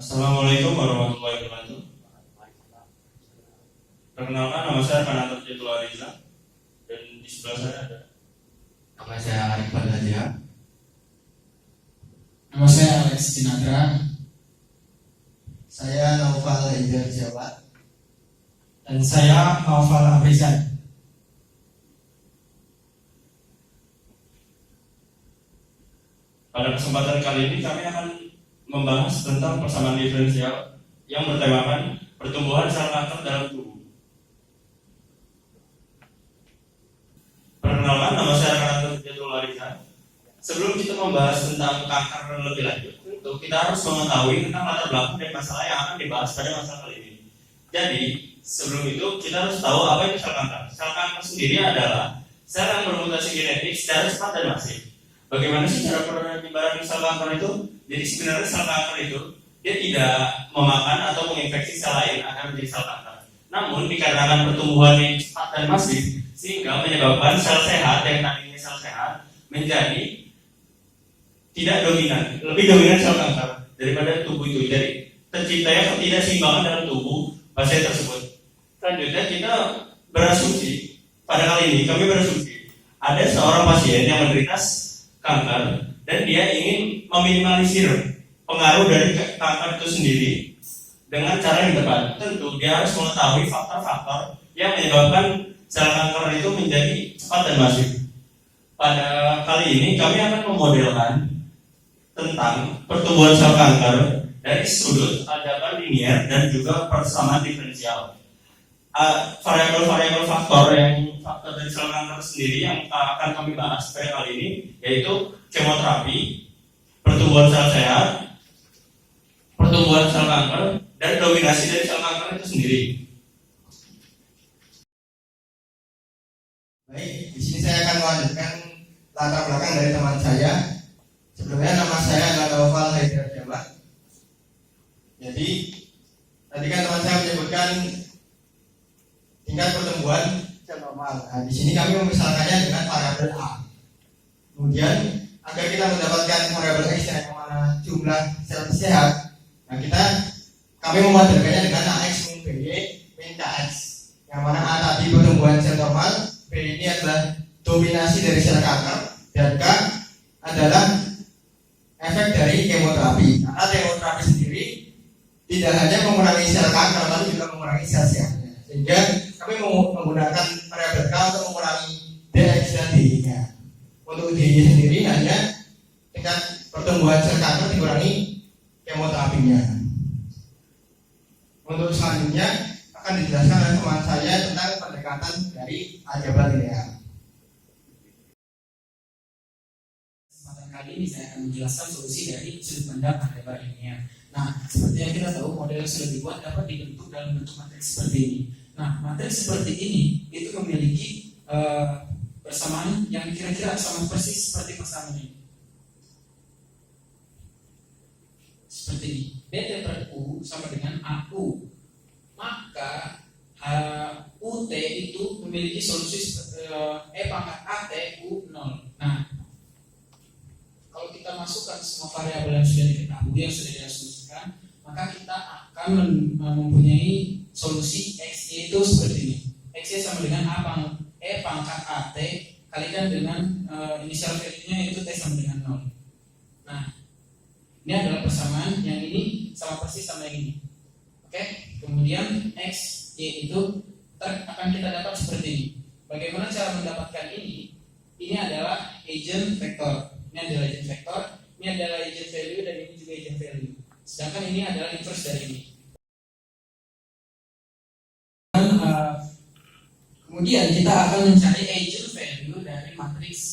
Assalamualaikum warahmatullahi wabarakatuh. Perkenalkan, nama saya Kanantor Jatuh Ariza dan di sebelah saya ada. Nama saya Arif Balaja. Nama saya Alex Cinadra. Saya Naufal Haidar Jawad. Dan saya Naufal Abrizan. Pada kesempatan kali ini kami akan membahas tentang persamaan diferensial yang bertemakan pertumbuhan sel kanker dalam tubuh. Perkenalkan, nama saya Kanantor Jatuh Ariza. Sebelum kita membahas tentang kanker lebih lanjut, tentu kita harus mengetahui tentang latar belakang dan masalah yang akan dibahas pada masalah kali ini. Jadi, sebelum itu kita harus tahu apa itu sel kanker. Sel kanker sendiri adalah sel yang bermutasi genetik secara cepat dan masif. Bagaimana sih cara penyebaran sel kanker itu? Jadi sebenarnya sel kanker itu dia tidak memakan atau menginfeksi sel lain akan menjadi sel kanker. Namun dikarenakan pertumbuhan yang cepat dan masif, sehingga menyebabkan sel sehat yang tadinya sel sehat menjadi tidak dominan, lebih dominan sel kanker daripada tubuh itu. Jadi terciptanya ketidakseimbangan dalam tubuh pasien tersebut. Selanjutnya kita berasumsi, pada kali ini kami berasumsi ada seorang pasien yang menderita kanker dan dia ingin meminimalisir pengaruh dari kanker itu sendiri dengan cara yang tepat. Tentu dia harus mengetahui faktor-faktor yang menyebabkan sel kanker itu menjadi cepat dan masif. Pada kali ini kami akan memodelkan tentang pertumbuhan sel kanker dari sudut ajakan linier dan juga persamaan diferensial. Variabel-variabel faktor dari sel kanker sendiri yang akan kami bahas pada kali ini yaitu kemoterapi, pertumbuhan sel sehat, pertumbuhan sel kanker, dan dominasi dari sel kanker itu sendiri. Baik, di sini saya akan melanjutkan latar belakang dari teman saya. Sebelumnya nama saya adalah Naufal Haidar Jawad. Jadi tadi kan teman saya menyebutkan tingkat pertumbuhan sel normal. Nah, di sini kami memisahkannya dengan variabel A. Kemudian agar kita mendapatkan variabel X yang mana jumlah sel sehat, nah kami memodelkannya dengan AX min BY min KX. Yang mana A tadi pertumbuhan sel normal, B ini adalah dominasi dari sel kanker, dan K adalah efek dari kemoterapi. Karena kemoterapi sendiri tidak hanya mengurangi sel kanker, tapi juga mengurangi sel sehatnya. Sehingga kami menggunakan variabel K untuk mengurangi DX dan DY-nya. Untuk DY sendiri hanya tingkat pertumbuhan sel kanker dikurangi kemoterapinya. Untuk selanjutnya akan dijelaskan oleh teman saya tentang pendekatan dari aljabar linear. Kesempatan kali ini saya akan menjelaskan solusi dari sudut pandang aljabar linear. Nah, seperti yang kita tahu, model yang sudah dibuat dapat dibentuk dalam bentuk matriks seperti ini. Nah, matriks seperti ini itu memiliki persamaan yang kira-kira sama persis seperti persamaan ini. Seperti ini. BT per U sama dengan AU. Maka UT itu memiliki solusi E pangkat AT U 0. Nah, kalau kita masukkan semua variabel yang sudah diketahui, yang sudah diasumsikan, maka kita akan mempunyai solusi XY itu seperti ini. XY sama dengan E pangkat AT kalikan dengan initial value-nya itu T sama dengan 0. Nah, ini adalah persamaan, yang ini sama persis sama yang ini. Oke, kemudian X, Y itu akan kita dapat seperti ini. Bagaimana cara mendapatkan ini? Ini adalah agent vector. Ini adalah agent vector, ini adalah agent value, dan ini juga agent value. Sedangkan ini adalah inverse dari ini. Dan, kemudian kita akan mencari agent value dari matriks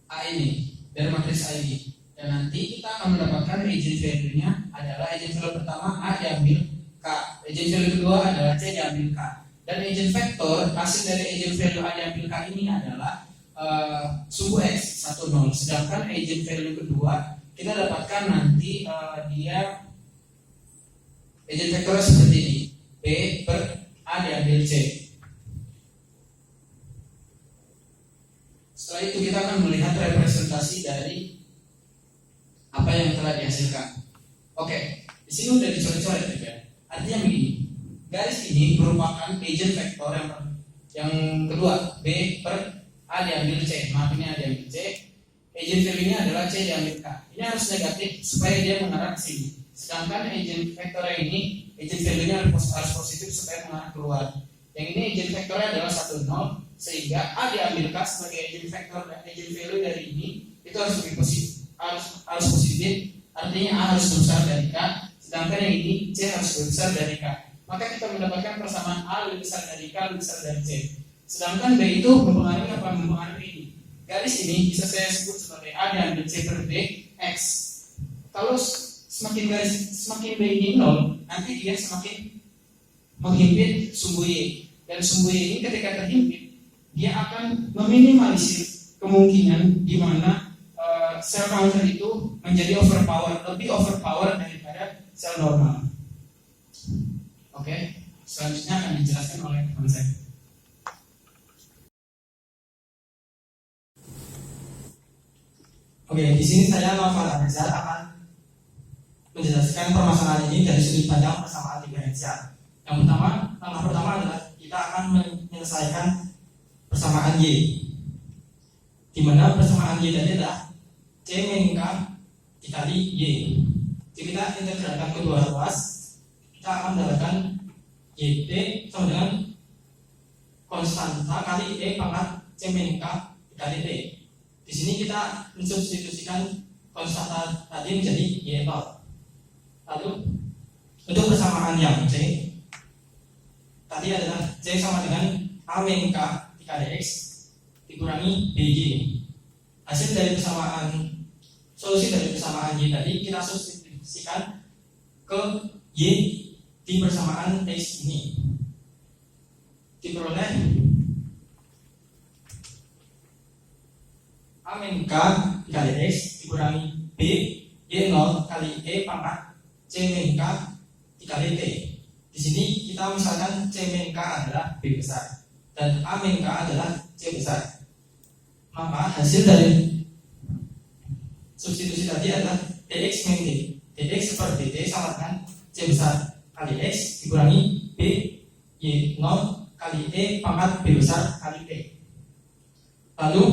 A ini, dari matriks A ini. Dan nanti kita akan mendapatkan agent value-nya adalah agent value pertama A diambil K, agent value kedua adalah C diambil K. Dan agent vector hasil dari agent value A diambil K ini adalah sumbu X 1 0. Sedangkan agent value kedua kita dapatkan nanti dia agent vector seperti ini, B per A diambil C. Setelah itu kita akan melihat representasi dari apa yang telah dihasilkan. Oke, Di sini udah dicoret-coret ya. Artinya begini, garis ini merupakan agent vektor yang kedua, B per A diambil C. Maaf, ini A diambil C. Agent value-nya adalah C diambil K. Ini harus negatif supaya dia mengarah ke sini. Sedangkan agent vektornya ini, agent value-nya harus positif supaya mengarah keluar. Yang ini agent vektornya adalah 1, 0, sehingga A diambil K sebagai agent vektor dan agent value dari ini itu harus lebih positif, harus positif. Artinya A harus lebih besar dari K, sedangkan yang ini C harus lebih besar dari K. Maka kita mendapatkan persamaan A lebih besar dari K lebih besar dari C. Sedangkan B itu mempengaruhi apa? Mempengaruhi ini. Garis ini bisa saya sebut sebagai A diambil C per B X. Kalau semakin B ini 0, nanti dia semakin menghimpit sumbu Y. Dan sumbu Y ini ketika terhimpit, dia akan meminimalisir kemungkinan di mana sel counter itu menjadi lebih overpower daripada sel normal. Oke, selanjutnya akan dijelaskan oleh teman saya. Oke, di sini saya Noval Abizar akan menjelaskan permasalahan ini dari sudut pandang persamaan diferensial. Yang pertama, langkah pertama adalah kita akan menyelesaikan persamaan Y, di mana persamaan Y tadi adalah C min K dikali Y. Jadi kita integralkan kedua ruas, kita akan mendapatkan YT sama dengan konstanta kali E pangkat C min K dikali T. Di sini kita mensubstitusikan konstanta tadi menjadi Y0. Lalu untuk persamaan yang C tadi adalah C sama dengan A min K dikali X dikurangi BY. Hasil dari solusi dari persamaan Y tadi kita substitusikan ke Y di persamaan X ini. Diperoleh A min K dikali X dikurangi B Y0 kali E pangkat C min K dikali T. Di sini kita misalkan C min K adalah B besar dan A min K adalah C besar. Maka hasil dari substitusi tadi adalah dx min t. Dx per dt sama dengan C besar kali X dikurangi B Y0 kali E pangkat B besar kali T. Lalu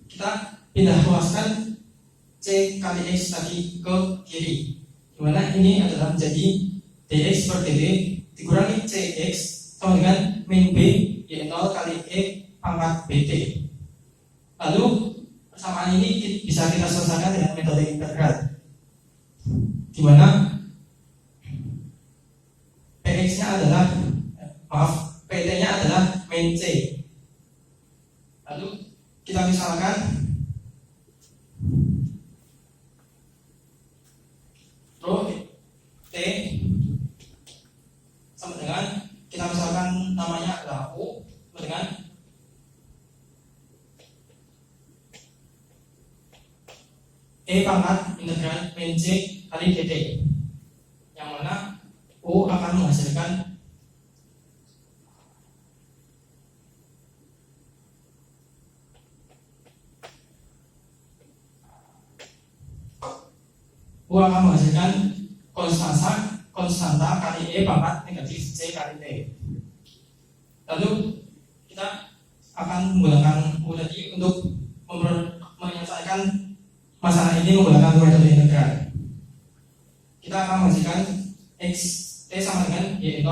kita pindah ruaskan C kali X tadi ke kiri, dimana ini adalah menjadi dx per dt dikurangi Cx sama dengan min B Y0 kali E pangkat BT. Lalu persamaan ini bisa kita selesaikan dengan metode integral, dimana Px-nya adalah Pt-nya adalah min C. Lalu kita misalkan rho T sama dengan, kita misalkan namanya adalah U sama dengan E pangkat integral min C kali dt, yang mana U akan menghasilkan konstanta kali E pangkat negatif C kali T. Lalu kita akan menggunakan U tadi untuk menyelesaikan masalah ini menggunakan metode integral. Kita akan menghasilkan X T sama dengan Y0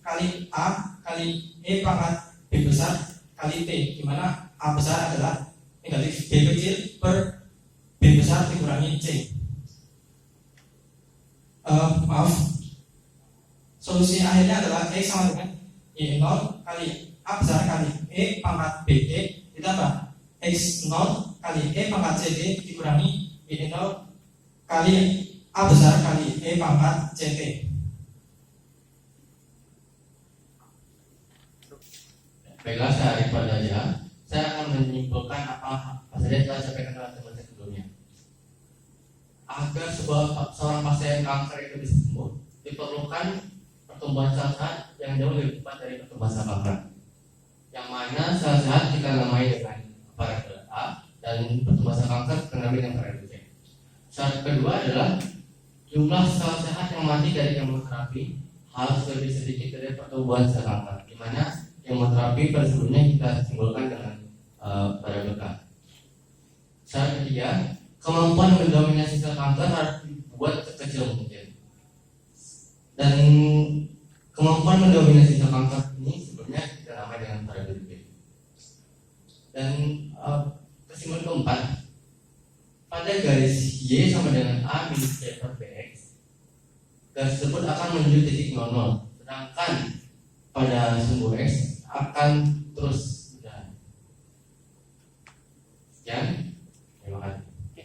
kali A kali E pangkat B besar kali T, di mana A besar adalah negatif B kecil per B besar dikurangi C. Solusi akhirnya adalah X sama dengan Y0 kali A besar kali E pangkat BT ditambah X0 kali E pangkat CD dikurangi Y0 kali A besar kali E pangkat CT. Baiklah, saya Arif Pardana. Saya akan menyimpulkan apa saja yang telah disampaikan oleh teman saya sebelumnya. Agar seorang pasien kanker itu bisa sembuh, diperlukan pertumbuhan sel sehat yang jauh lebih cepat dari pertumbuhan sel kanker. Yang mana sel sehat kita namai dengan variabel A dan pertumbuhan sel kanker kita namai dengan variabel C. Syarat kedua adalah jumlah sel sehat yang mati dari kemoterapi harus lebih sedikit dari pertumbuhan sel kanker, di mana kemoterapi pada sebelumnya kita simbolkan dengan parameter. Syarat ketiga, kemampuan mendominasi sel kanker harus dibuat sekecil mungkin. Dan kemampuan mendominasi sel kanker ini sebelumnya kita namakan dengan variabel B. Dan kesimpulan keempat, pada garis Y sama dengan A minus C per BX, garis tersebut akan menuju titik 00, sedangkan pada sumbu X akan terus